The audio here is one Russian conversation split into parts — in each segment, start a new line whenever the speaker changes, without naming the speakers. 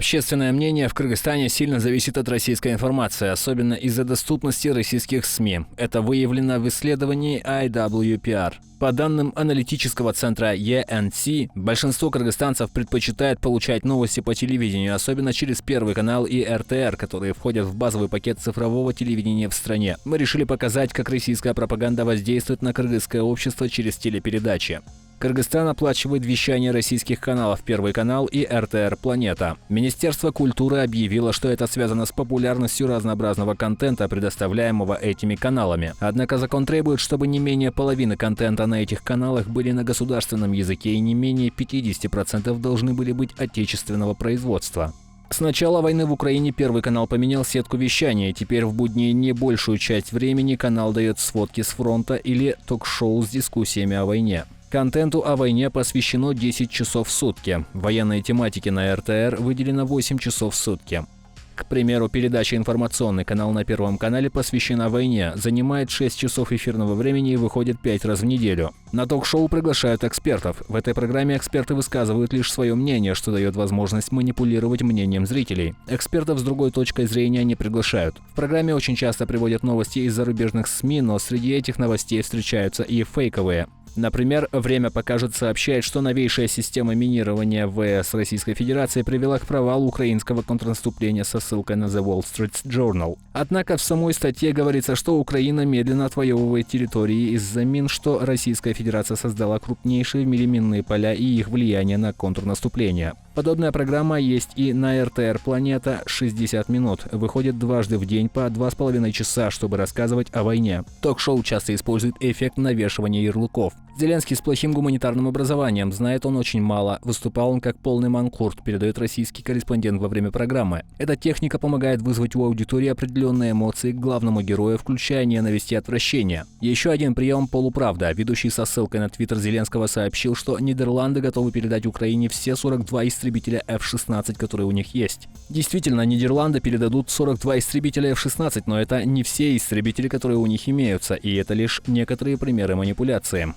Общественное мнение в Кыргызстане сильно зависит от российской информации, особенно из-за доступности российских СМИ. Это выявлено в исследовании IWPR. По данным аналитического центра ENC, большинство кыргызстанцев предпочитает получать новости по телевидению, особенно через Первый канал и РТР, которые входят в базовый пакет цифрового телевидения в стране. Мы решили показать, как российская пропаганда воздействует на кыргызское общество через телепередачи. Кыргызстан оплачивает вещание российских каналов «Первый канал» и РТР «Планета». Министерство культуры объявило, что это связано с популярностью разнообразного контента, предоставляемого этими каналами. Однако закон требует, чтобы не менее половины контента на этих каналах были на государственном языке и не менее 50% должны были быть отечественного производства. С начала войны в Украине Первый канал поменял сетку вещания, и теперь в будни не большую часть времени канал дает сводки с фронта или ток-шоу с дискуссиями о войне. Контенту о войне посвящено 10 часов в сутки. Военной тематике на РТР выделено 8 часов в сутки. К примеру, передача «Информационный канал» на Первом канале посвящена войне, занимает 6 часов эфирного времени и выходит 5 раз в неделю. На ток-шоу приглашают экспертов. В этой программе эксперты высказывают лишь свое мнение, что дает возможность манипулировать мнением зрителей. Экспертов с другой точкой зрения не приглашают. В программе очень часто приводят новости из зарубежных СМИ, но среди этих новостей встречаются и фейковые. Например, «Время покажет» сообщает, что новейшая система минирования ВС Российской Федерации привела к провалу украинского контрнаступления со ссылкой на The Wall Street Journal. Однако в самой статье говорится, что Украина медленно отвоевывает территории из-за мин, что Российская Федерация создала крупнейшие в мире минные поля и их влияние на контрнаступление. Подобная программа есть и на РТР «Планета» 60 минут. Выходит дважды в день по 2,5 часа, чтобы рассказывать о войне. Ток-шоу часто использует эффект навешивания ярлыков. Зеленский с плохим гуманитарным образованием, знает он очень мало. Выступал он как полный манкурт, передает российский корреспондент во время программы. Эта техника помогает вызвать у аудитории определенные эмоции к главному герою, включая ненависть и отвращение. Еще один прием – полуправда. Ведущий со ссылкой на твиттер Зеленского сообщил, что Нидерланды готовы передать Украине все 42 истребителя F-16, которые у них есть. Действительно, Нидерланды передадут 42 истребителя F-16, но это не все истребители, которые у них имеются, и это лишь некоторые примеры манипуляции.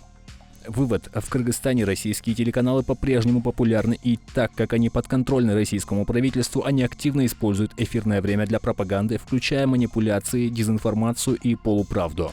Вывод. В Кыргызстане российские телеканалы по-прежнему популярны, и так как они подконтрольны российскому правительству, они активно используют эфирное время для пропаганды, включая манипуляции, дезинформацию и полуправду.